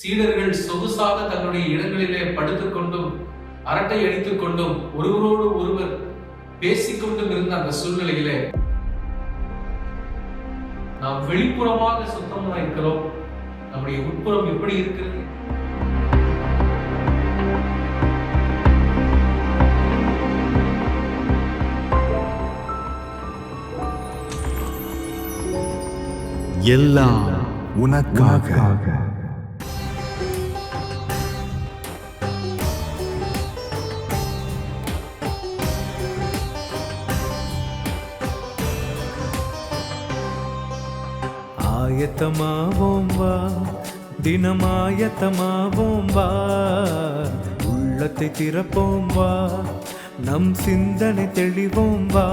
சீடர்கள் சொகுசாக தங்களுடைய இடங்களிலே படுத்துக் கொண்டும் அரட்டை அடித்துக் கொண்டும் ஒருவரோடு ஒருவர் பேசிக்கொண்டும் இருந்த அந்த சூழ்நிலையிலே நாம் வெளிப்புறமாக சுத்தமா இருக்கிறோம், நம்முடைய உட்புறம் எப்படி இருக்கிறது? எல்லாம் உனக்காக. ஆயத்தமாவோம் வா, தினமாயத்தமாவோம் வா, உள்ளத்தை திறப்போம் வா, நம் சிந்தனை தெளிவோம் வா.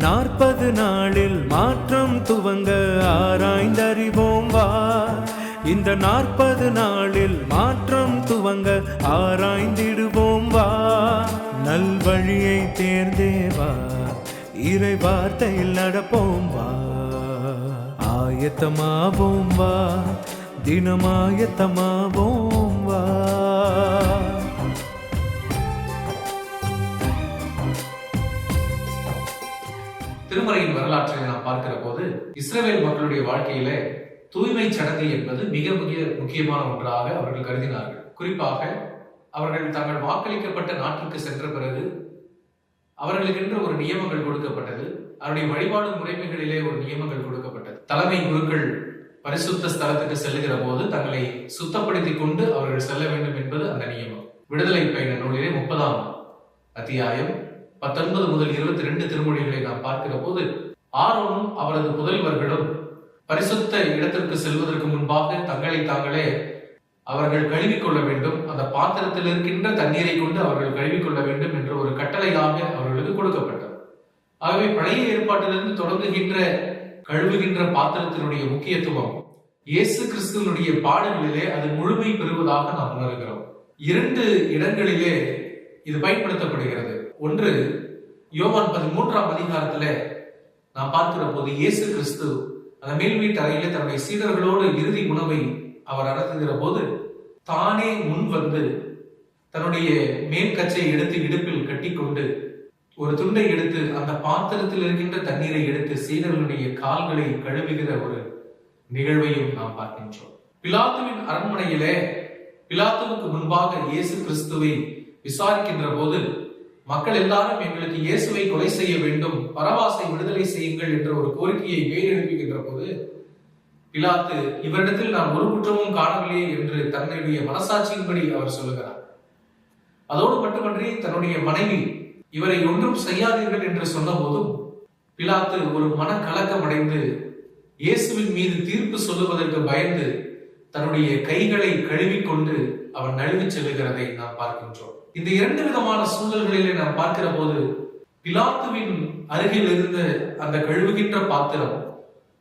40 நாளில் மாற்றம் துவங்க ஆராய்ந்தறிவோம் வா. இந்த 40 நாளில் மாற்றம் துவங்க ஆராய்ந்திடுவோம் வா. நல்வழியை தேர்ந்தேவா, இறை வார்த்தையில் நடப்போம் வா. ஆயத்தமாவோம் வா, தினமாயத்தமாவோம் வா. திருமறையின் வரலாற்றை நாம் பார்க்கிற போது இஸ்ரவேல் மக்களுடைய வாழ்க்கையில தூய்மை சடங்கு என்பது மிக முக்கியமான ஒன்றாக அவர்கள் கருதினார்கள். குறிப்பாக அவர்கள் தங்கள் வாக்களிக்கப்பட்ட நாட்டிற்கு சென்ற பிறகு அவர்களுக்கென்று ஒரு நியமங்கள் கொடுக்கப்பட்டது. அவருடைய வழிபாடு முறைமைகளிலே ஒரு நியமங்கள் கொடுக்கப்பட்டது. தலைமை குருக்கள் பரிசுத்த ஸ்தலத்துக்கு செல்லுகிற போது தங்களை சுத்தப்படுத்திக் கொண்டு அவர்கள் செல்ல வேண்டும் என்பது அந்த நியமம். விடுதலை பயண நூலிலே 30ஆம் அத்தியாயம் 19 முதல் 22 திருமொழிகளை நாம் பார்க்கிற போது ஆரோனும் அவரது புதல்வர்களும் பரிசுத்த இடத்திற்கு செல்வதற்கு முன்பாக தங்களை தாங்களே அவர்கள் கழுவிக்கொள்ள வேண்டும், அந்த பாத்திரத்தில் இருக்கின்ற தண்ணீரை கொண்டு அவர்கள் கழுவிக்கொள்ள வேண்டும் என்ற ஒரு கட்டளையாக அவர்களுக்கு கொடுக்கப்பட்டது. ஆகவே பழைய ஏற்பாட்டிலிருந்து தொடங்குகின்ற கழுவுகின்ற பாத்திரத்தினுடைய முக்கியத்துவம் இயேசு கிறிஸ்துவனுடைய பாடுகளிலே அது முழுமை பெறுவதாக நாம் உணர்கிறோம். 2 இடங்களிலே இது பயன்படுத்தப்படுகிறது. ஒன்று, யோவான் 13ஆம் அதிகாரத்துல நாம் பார்க்கிற போது இயேசு கிறிஸ்து அந்த மேல் வீட்டு அறையிலே தன்னுடைய சீடர்களோடு இறுதி உணவை அவர் நடத்துகிற போது தானே முன் வந்து தன்னுடைய மேற்கச்சை எடுத்து இடுப்பில் கட்டிக்கொண்டு ஒரு துண்டை எடுத்து அந்த பாத்திரத்தில் இருக்கின்ற தண்ணீரை எடுத்து சீடர்களுடைய கால்களை கழுவுகிற ஒரு நிகழ்வையும் நாம் பார்க்கின்றோம். பிலாத்துவின் அரண்மனையிலே பிலாத்துவுக்கு முன்பாக இயேசு கிறிஸ்துவை விசாரிக்கின்ற போது மக்கள் எல்லாரும் எங்களுக்கு இயேசுவை கொலை செய்ய வேண்டும், பரபாசை விடுதலை செய்யுங்கள் என்ற ஒரு கோரிக்கையை மேலெழுப்புகின்ற போது பிலாத்து இவரிடத்தில் நான் ஒரு குற்றமும் காணவில்லை என்று தன்னுடைய மனசாட்சியின்படி அவர் சொல்லுகிறார். அதோடு மட்டுமன்றி தன்னுடைய மனைவி இவரை ஒன்றும் செய்யாதீர்கள் என்று சொன்ன போதும் பிலாத்து ஒரு மனக்கலக்கம் அடைந்து இயேசுவின் மீது தீர்ப்பு சொல்லுவதற்கு பயந்து தன்னுடைய கைகளை கழுவிக்கொண்டு அவன் நழுவி செல்லுகிறதை நாம் பார்க்கின்றோம். இந்த 2 விதமான சூழல்களிலே நாம் பார்க்கிற போது பிலாத்துவின் அருகில் இருந்த அந்த கழுவுகின்ற பாத்திரம்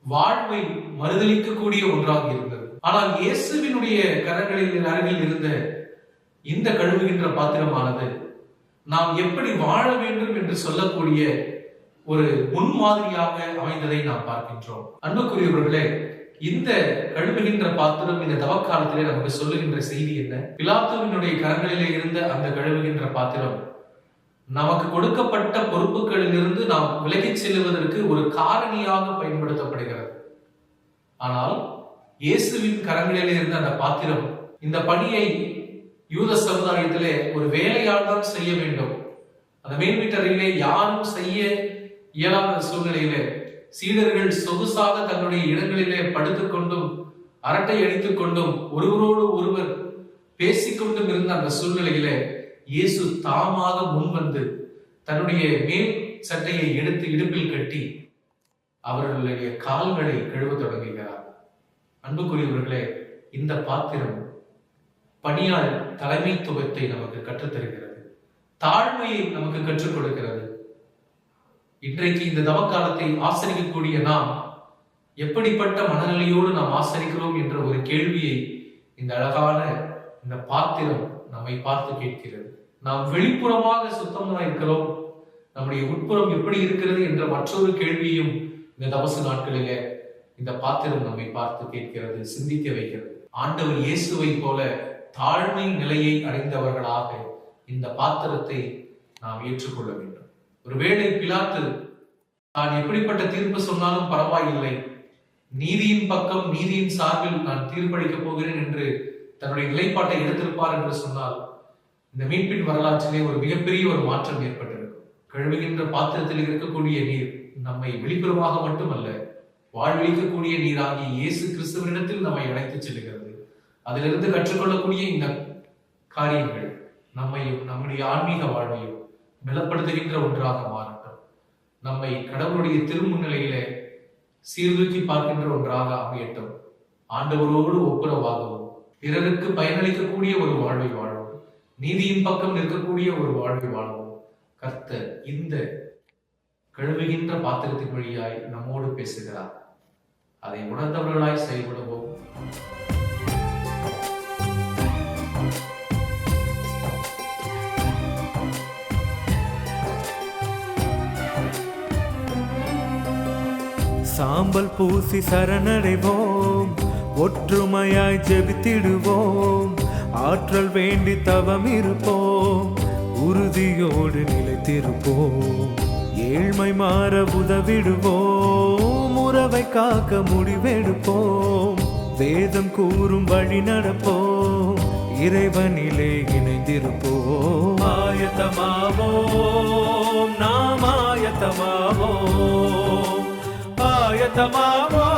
வாழ்வை மறுதளிக்கக்கூடிய ஒன்றாக இருந்தது. ஆனால் இயேசுவினுடைய கரங்களில் அருகில் இருந்த இந்த கழுவுகின்ற பாத்திரமானது நாம் எப்படி வாழ வேண்டும் என்று சொல்லக்கூடிய ஒரு முன்மாதிரியாக அமைந்ததை நாம் பார்க்கின்றோம். அன்புக்குரியவர்களே, இந்த கழுவுகின்ற பாத்திரம் இந்த தவக்காலத்திலே நமக்கு சொல்லுகின்ற செய்தி என்ன? பிலாத்துவினுடைய கரங்களிலே இருந்த அந்த கழுவுகின்ற பாத்திரம் நமக்கு கொடுக்கப்பட்ட பொறுப்புகளில் இருந்து நாம் விலகிச் செல்வதற்கு ஒரு காரணியாக பயன்படுத்தப்படுகிறது. ஆனால் இயேசுவின் கரங்களிலே இருந்த அந்த பாத்திரம் இந்த பணியை யூத சமுதாயத்திலே ஒரு வேலையால் தான் செய்ய வேண்டும். அந்த மேல் வீட்டறையிலே யாரும் செய்ய இயலாத சூழ்நிலையிலே சீடர்கள் சொகுசாக தங்களுடைய இடங்களிலே படுத்துக் கொண்டும் அரட்டை அடித்துக் கொண்டும் ஒருவரோடு ஒருவர் பேசிக்கொண்டும் இருந்த அந்த சூழ்நிலையிலே இயேசு தாமாக முன்வந்து தன்னுடைய மேல் சட்டையை எடுத்து இடுப்பில் கட்டி அவர்களுடைய கால்களை கழுவ தொடங்குகிறார். அன்புக்குரியவர்களே, இந்த பாத்திரம் பணியாள் தலைமைத்துவத்தை நமக்கு கற்றுத்தருகிறது, தாழ்மையை நமக்கு கற்றுக் கொடுக்கிறது. இன்றைக்கு இந்த தவக்காலத்தை ஆசரிக்கக்கூடிய நாம் எப்படிப்பட்ட மனநிலையோடு நாம் ஆசரிக்கிறோம் என்ற ஒரு கேள்வியை இந்த அழகான இந்த பாத்திரம் நம்மை பார்த்து கேட்கிறது. நாம் வெளிப்புறமாக சுத்தமா இருக்கிறோம், நம்முடைய உட்புறம் எப்படி இருக்கிறது என்ற மற்றொரு கேள்வியும் இந்த தவச நாட்களிலே இந்த பாத்திரம் நம்மை பார்த்து கேட்கிறது, சிந்திக்க வைக்கிறது. ஆண்டவர் இயேசுவை போல தாழ்மை நிலையை அடைந்தவர்களாக இந்த பாத்திரத்தை நாம் ஏற்றுக்கொள்ள வேண்டும். ஒருவேளை பிலாத்து நான் எப்படிப்பட்ட தீர்ப்பு சொன்னாலும் பரவாயில்லை, நீதியின் பக்கம் நீதியின் சார்பில் நான் தீர்ப்பளிக்கப் போகிறேன் என்று தன்னுடைய நிலைப்பாட்டை எடுத்திருப்பார் என்று சொன்னால் இந்த மீட்பின் வரலாற்றிலே ஒரு மிகப்பெரிய ஒரு மாற்றம் ஏற்பட்டிருக்கும். கழுவுகின்ற பாத்திரத்தில் இருக்கக்கூடிய நீர் நம்மை வெளிப்புறமாக மட்டுமல்ல, வாழ்வளிக்கக்கூடிய நீராகிய இயேசு கிறிஸ்துவனிடத்தில் நம்மை அழைத்துச் செல்கிறது. அதிலிருந்து கற்றுக்கொள்ளக்கூடிய இந்த காரியங்கள் நம்மையும் நம்முடைய ஆன்மீக வாழ்வையும் பலப்படுத்துகின்ற ஒன்றாக மாறட்டும். நம்மை கடவுளுடைய திருமுன்னிலையிலே சீர்தூக்கி பார்க்கின்ற ஒன்றாக அமையட்டும். ஆண்டவரோடு ஒப்புரவாகவும் பிறருக்கு பயனளிக்கக்கூடிய ஒரு வாழ்வை வாழவும், நீதியின் பக்கம் நிற்கக்கூடிய ஒரு வாழ்வை வாழவும் கர்த்தர் இந்த கழுவுகின்ற பாத்திரத்தின் வழியாய் நம்மோடு பேசுகிறார். அதை உணர்ந்தவர்களாய் செயல்படுவோம். சாம்பல் பூசி சரணடைவோம், ஒற்றுமையாய் ஜெபித்திடுவோம், ஆற்றல் வேண்டி தவம் இருப்போம், உறுதியோடு நிலைத்திருப்போம், ஏழ்மை மாற உதவிடுவோம், உறவை காக்க முடிவெடுப்போம், வேதம் கூறும் வழி நடப்போம், இறைவனிலே இணைந்திருப்போம். ஆயத்தமாவோம், நாம் ஆயத்தமாவோம், ஆயத்தமாவோம்.